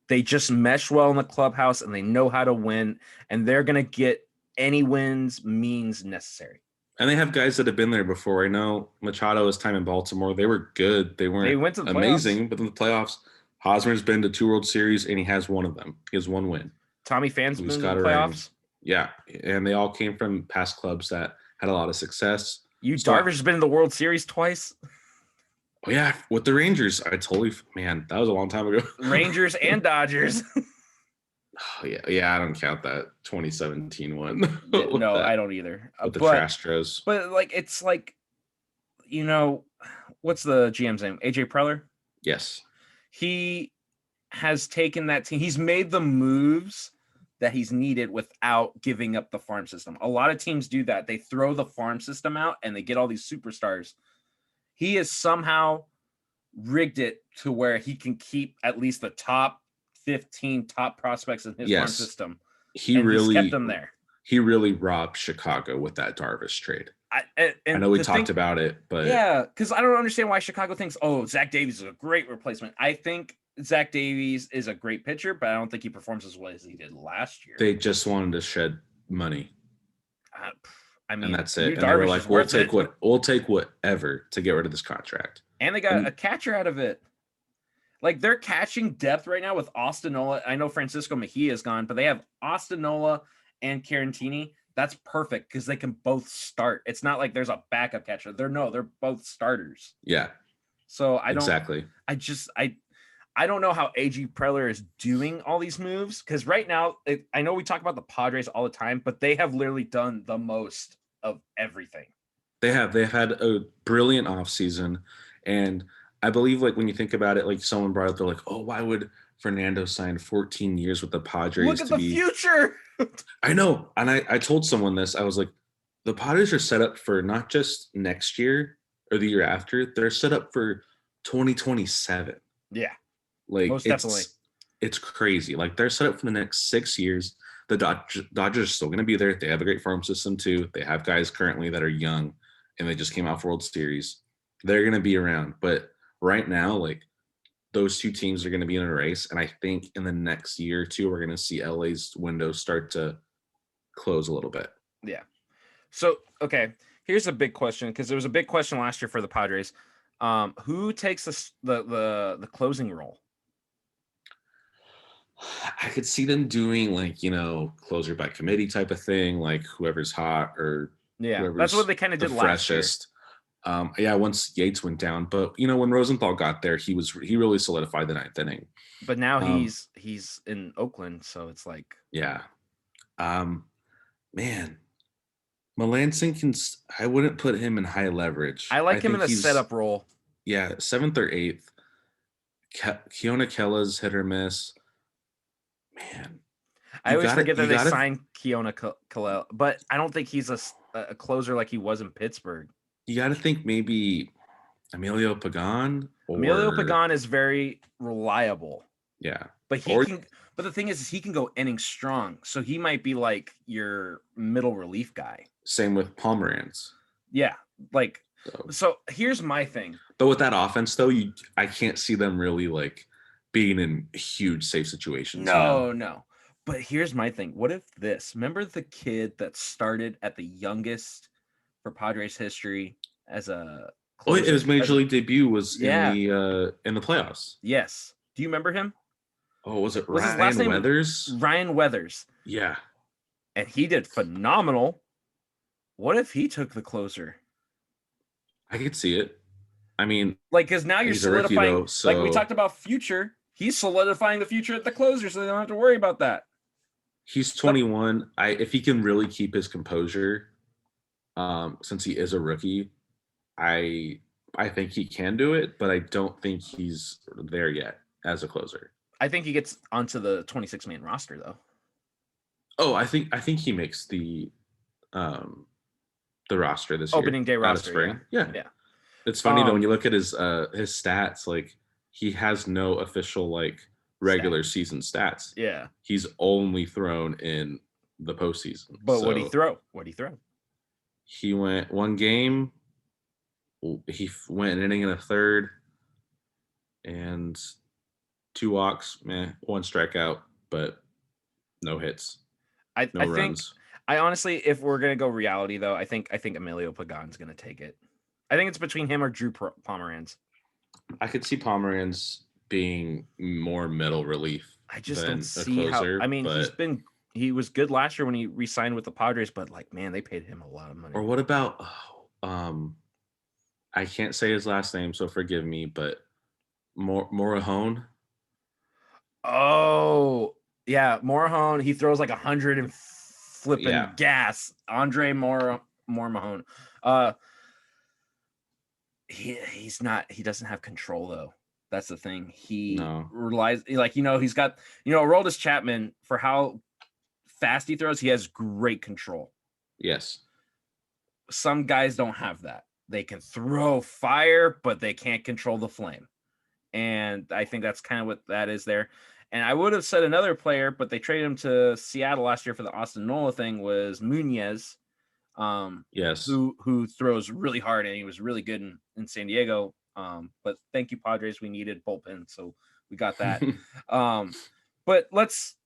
They just mesh well in the clubhouse, and they know how to win, and they're going to get any wins means necessary. And they have guys that have been there before. I know Machado, his time in Baltimore, they were good. They went to the amazing, playoffs. but in the playoffs, Hosmer's been to 2 World Series, and he has one of them. He has one win. Tommy Phan's been in the playoffs. Yeah, and they all came from past clubs that had a lot of success. Darvish's been in the World Series twice. Oh, yeah, with the Rangers. That was a long time ago. Rangers and Dodgers. Oh, yeah, I don't count that 2017 one. No, I don't either. With the Astros. But, it's like, what's the GM's name? AJ Preller? Yes. He has taken that team. He's made the moves that he's needed without giving up the farm system. A lot of teams do that. They throw the farm system out, and they get all these superstars. He has somehow rigged it to where he can keep at least the top 15 top prospects in his farm system. He's kept them there. He really robbed Chicago with that Darvish trade. I know we talked about it, but yeah, because I don't understand why Chicago thinks, Zach Davies is a great replacement. I think Zach Davies is a great pitcher, but I don't think he performs as well as he did last year. They just wanted to shed money. And that's it. And they were like, we'll take whatever to get rid of this contract. And they got a catcher out of it. Like, they're catching depth right now with Austin Nola. I know Francisco Mejia is gone, but they have Austin Nola and Carantini. That's perfect because they can both start. It's not like there's a backup catcher. They're both starters. Yeah. So I don't exactly. I don't know how AJ Preller is doing all these moves, because right now I know we talk about the Padres all the time, but they have literally done the most of everything. They've had a brilliant offseason, and I believe, like, when you think about it, like, someone brought up, they're like, oh, why would Fernando sign 14 years with the Padres? Look at the future. I know. And I told someone this. I was like, the Padres are set up for not just next year or the year after. They're set up for 2027. Yeah. Like, most definitely. It's crazy. Like, they're set up for the next 6 years. The Dodgers are still going to be there. They have a great farm system, too. They have guys currently that are young, and they just came out for World Series. They're going to be around. But right now, like, those two teams are going to be in a race. And I think in the next year or two, we're going to see LA's window start to close a little bit. Yeah. So, okay, here's a big question, because there was a big question last year for the Padres. Who takes the closing role? I could see them doing, like, closer by committee type of thing, like whoever's hot or that's what they kind of did last year. Once Yates went down, but when Rosenthal got there, he really solidified the 9th inning. But now he's in Oakland, so it's like, man, Melancon I wouldn't put him in high leverage. I like him in a setup role. Yeah, 7th or 8th. Keona Kella's hit or miss. Man, I always forget that they signed Keona Kela, but I don't think he's a closer like he was in Pittsburgh. You got to think maybe Emilio Pagan. Emilio Pagan is very reliable. Yeah, but But the thing is he can go inning strong, so he might be like your middle relief guy. Same with Pomeranz. Yeah, like so. Here's my thing. But with that offense, though, I can't see them really like being in huge safe situations. No. But here's my thing. What if remember the kid that started at the youngest for Padres history as a closer? His major league debut was in the playoffs. Yes. Do you remember him? Oh, was it Ryan Weathers? Ryan Weathers. Yeah. And he did phenomenal. What if he took the closer? I could see it. I mean, like, because now you're solidifying. Like we talked about future, he's solidifying the future at the closer, so they don't have to worry about that. He's 21. If he can really keep his composure, since he is a rookie, I think he can do it, but I don't think he's there yet as a closer. I think he gets onto the 26-man roster though. Oh, I think he makes the roster this opening year, day roster. Spring. Yeah. It's funny though when you look at his stats, like he has no official like regular season stats. Yeah, he's only thrown in the postseason. But what'd he throw? He went one game. He went an inning and a third, and 2 walks, one strikeout, but no hits. I think I honestly, if we're gonna go reality though, I think Emilio Pagan's gonna take it. I think it's between him or Drew Pomeranz. I could see Pomeranz being more middle relief. I just don't see closer, how. I mean, he was good last year when he re-signed with the Padres, but like, man, they paid him a lot of money. Or what about I can't say his last name, so forgive me, but Morejon. Oh yeah, Morejon. He throws like 100 and flipping gas. Andre Morejon. He's not. He doesn't have control though. That's the thing. He relies, like, he's got, Aroldis Chapman, for how fast he throws, he has great control. Yes. Some guys don't have that. They can throw fire, but they can't control the flame. And I think that's kind of what that is there. And I would have said another player, but they traded him to Seattle last year for the Austin Nola thing, was Munoz. Yes. Who throws really hard, and he was really good in San Diego. But thank you, Padres. We needed bullpen, so we got that. But let's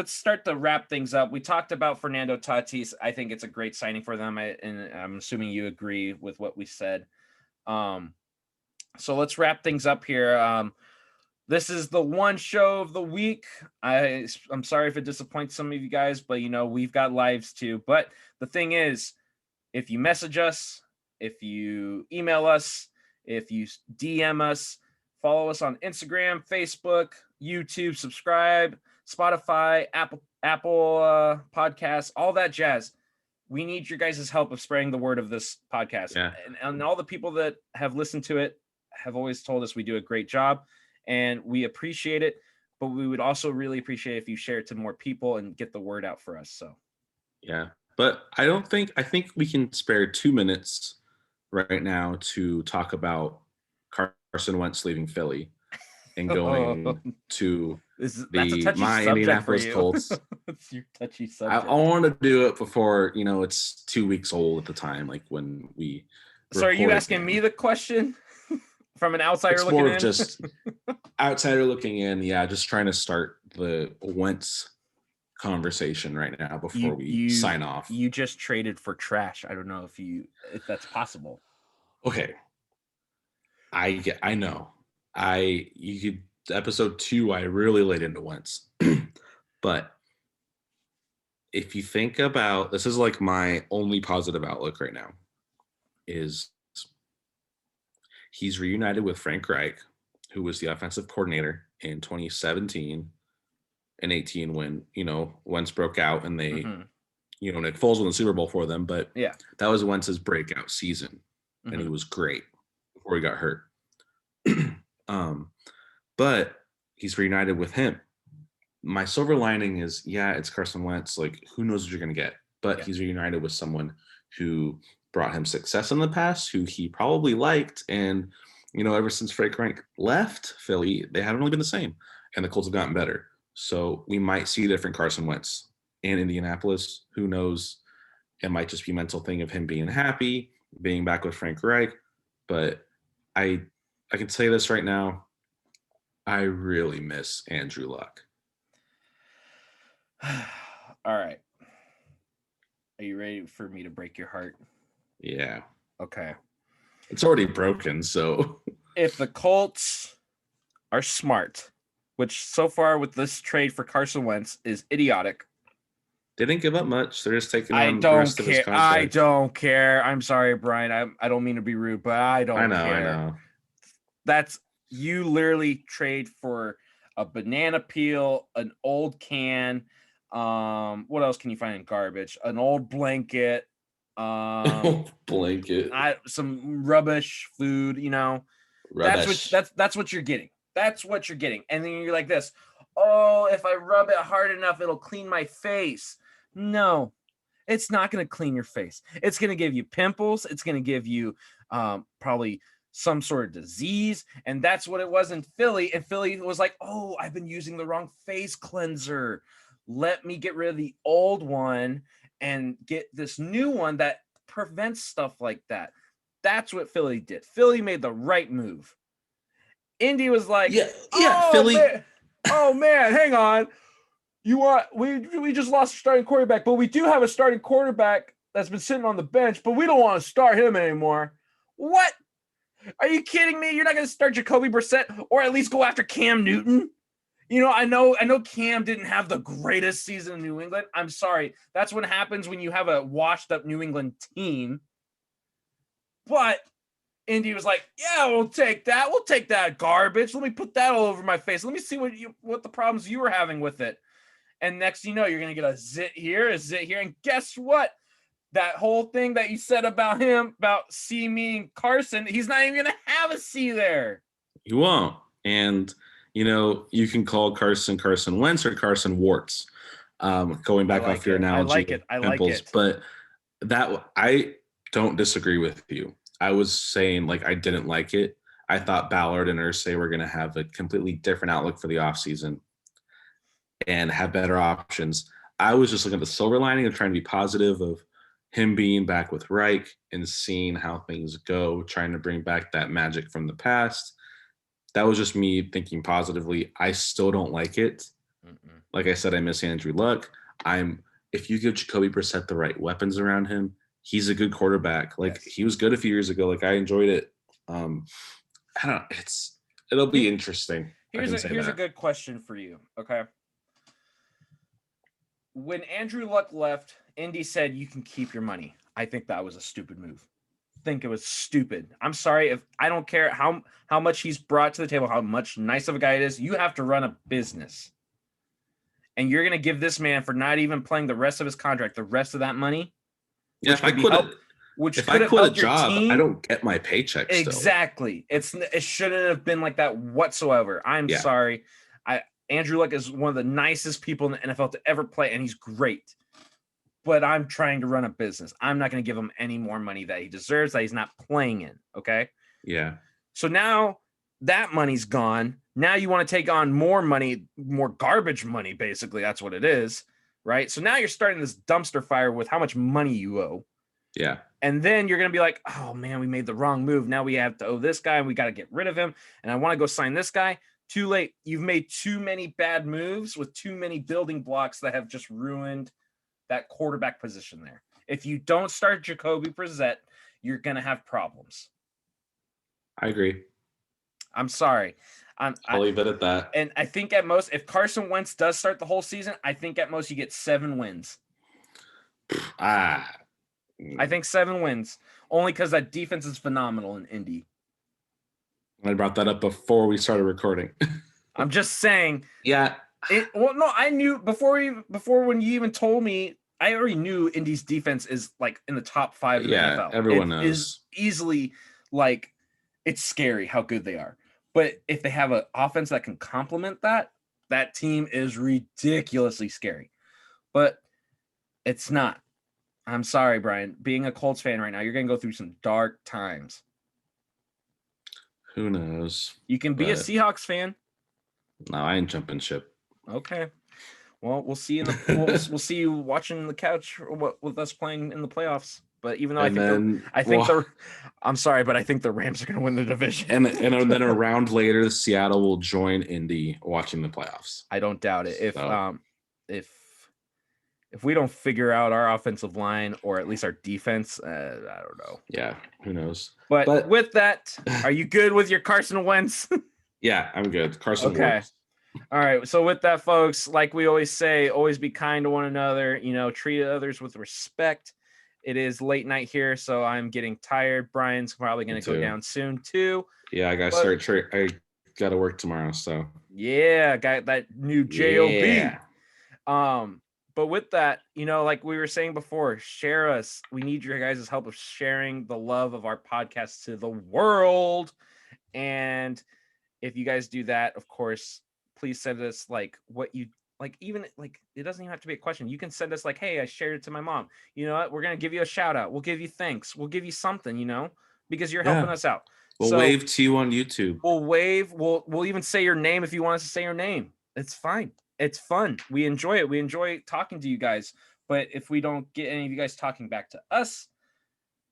start to wrap things up. We talked about Fernando Tatis. I think it's a great signing for them, and I'm assuming you agree with what we said. So let's wrap things up here. This is the one show of the week. I'm sorry if it disappoints some of you guys, but we've got lives too. But the thing is, if you message us, if you email us, if you DM us, follow us on Instagram, Facebook, YouTube, subscribe, Spotify, Apple Podcasts, all that jazz. We need your guys' help of spreading the word of this podcast. Yeah. And all the people that have listened to it have always told us we do a great job, and we appreciate it. But we would also really appreciate if you share it to more people and get the word out for us. So, yeah. But I think we can spare 2 minutes right now to talk about Carson Wentz leaving Philly and going to my Indianapolis Colts. It's your touchy subject. I want to do it before it's 2 weeks old at the time, like when we. So are you asking me the question from an outsider looking in? More of just outsider looking in. Yeah, just trying to start the Wentz conversation right now before we sign off. You just traded for trash. I don't know if that's possible. Okay. I know. Episode 2, I really laid into Wentz. But if you think about, this is like my only positive outlook right now, is he's reunited with Frank Reich, who was the offensive coordinator in 2017 and 18 when, Wentz broke out and they, Nick Foles won the Super Bowl for them. But yeah, that was Wentz's breakout season. And he was great before he got hurt. But he's reunited with him. My silver lining is, it's Carson Wentz. Like, who knows what you're going to get? But he's reunited with someone who brought him success in the past, who he probably liked. And, ever since Frank Reich left Philly, they haven't really been the same. And the Colts have gotten better. So we might see a different Carson Wentz in Indianapolis. Who knows? It might just be a mental thing of him being happy, being back with Frank Reich. But I can say this right now. I really miss Andrew Luck. All right. Are you ready for me to break your heart? Yeah. Okay. It's already broken, so. If the Colts are smart, which so far with this trade for Carson Wentz is idiotic. They didn't give up much. They're just taking on the rest of his contract. I don't care. I'm sorry, Brian. I don't mean to be rude, but I don't care. I know. That's, you literally trade for a banana peel, an old can. What else can you find in garbage? An old blanket. Blanket. Some rubbish food. Rubbish. That's what you're getting. That's what you're getting. And then you're like this. Oh, if I rub it hard enough, it'll clean my face. No, it's not going to clean your face. It's going to give you pimples. It's going to give you probably some sort of disease. And that's what it was in Philly. And Philly was like, oh, I've been using the wrong face cleanser. Let me get rid of the old one and get this new one that prevents stuff like that. That's what Philly did. Philly made the right move. Indy was like, oh, Philly. Man, hang on. We just lost a starting quarterback, but we do have a starting quarterback that's been sitting on the bench, but we don't want to start him anymore. What? Are you kidding me? You're not going to start Jacoby Brissett or at least go after Cam Newton? I know Cam didn't have the greatest season in New England. I'm sorry. That's what happens when you have a washed up New England team. But Indy was like, yeah, we'll take that. We'll take that garbage. Let me put that all over my face. Let me see what the problems you were having with it. And next you're going to get a zit here. And guess what? That whole thing that you said about him, about C, me, and Carson, he's not even going to have a C there. He won't. And, you can call Carson Wentz or Carson Warts. Going back off your analogy. I like it. But I don't disagree with you. I was saying, I didn't like it. I thought Ballard and Irsay were going to have a completely different outlook for the offseason and have better options. I was just looking at the silver lining of trying to be positive of him being back with Reich and seeing how things go, trying to bring back that magic from the past. That was just me thinking positively. I still don't like it. Mm-mm. Like I said, I miss Andrew Luck. If you give Jacoby Brissett the right weapons around him, he's a good quarterback. He was good a few years ago. I enjoyed it. I don't know. It'll be interesting. Here's a good question for you. Okay. When Andrew Luck left, Indy said, you can keep your money. I think that was a stupid move. I think it was stupid. I'm sorry. If I don't care how much he's brought to the table, how much nice of a guy it is, you have to run a business. And you're going to give this man, for not even playing the rest of his contract, the rest of that money. Yeah, if I quit a job, I don't get my paycheck still. Exactly. It shouldn't have been like that whatsoever. I'm sorry. Andrew Luck is one of the nicest people in the NFL to ever play, and he's great. But I'm trying to run a business. I'm not going to give him any more money that he deserves, that he's not playing in, okay? Yeah. So now that money's gone. Now you want to take on more money, more garbage money, basically. That's what it is, right? So now you're starting this dumpster fire with how much money you owe. Yeah. And then you're going to be like, oh, man, we made the wrong move. Now we have to owe this guy, and we got to get rid of him. And I want to go sign this guy. Too late. You've made too many bad moves with too many building blocks that have just ruined that quarterback position there. If you don't start Jacoby Brissett, you're going to have problems. I agree. I'm sorry. I'll leave it at that. And I think at most, if Carson Wentz does start the whole season, I think at most you get 7 wins. I think 7 wins. Only because that defense is phenomenal in Indy. I brought that up before we started recording. I'm just saying. Yeah. I knew before when you even told me, I already knew Indy's defense is in the top 5 in the NFL. Everyone knows. Is easily it's scary how good they are. But if they have an offense that can complement that team is ridiculously scary. But it's not. I'm sorry, Brian. Being a Colts fan right now, you're going to go through some dark times. Who knows? You can be a Seahawks fan. No, I ain't jumping ship. Okay. Well, we'll see we'll see you watching the couch with us playing in the playoffs. But even though I'm sorry, but I think the Rams are going to win the division. And then a round later, Seattle will join Indy watching the playoffs. I don't doubt it. If we don't figure out our offensive line or at least our defense, I don't know. Yeah, who knows? But with that, are you good with your Carson Wentz? Yeah, I'm good. Carson okay. Wentz. All right. So with that, folks, like we always say, always be kind to one another. Treat others with respect. It is late night here, so I'm getting tired. Brian's probably going to go down soon too. Yeah, I got to work tomorrow. So Yeah, got that new job. Yeah. But with that, like we were saying before, share us. We need your guys' help of sharing the love of our podcast to the world. And if you guys do that, of course, please send us like what you like. Even like it doesn't even have to be a question. You can send us like, hey, I shared it to my mom. You know what? We're gonna give you a shout out. We'll give you thanks. We'll give you something, because you're helping us out. We'll So wave to you on YouTube. we'll wave. We'll even say your name if you want us to say your name. It's fine. It's fun. We enjoy it. We enjoy talking to you guys. But if we don't get any of you guys talking back to us,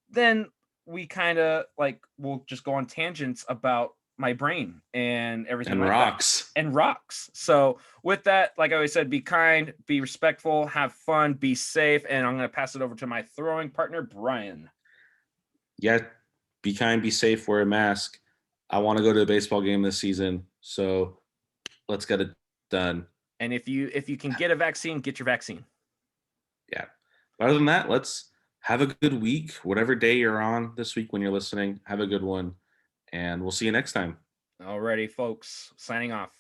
then we kind of like we'll just go on tangents about my brain and everything And like rocks. that. And rocks. So with that, like I always said, be kind, be respectful, have fun, be safe. And I'm going to pass it over to my throwing partner, Brian. Yeah, be kind, be safe, wear a mask. I want to go to a baseball game this season, so let's get it done. And if you can get a vaccine, get your vaccine. Yeah. But other than that, let's have a good week. Whatever day you're on this week when you're listening, have a good one. And we'll see you next time. Alrighty, folks. Signing off.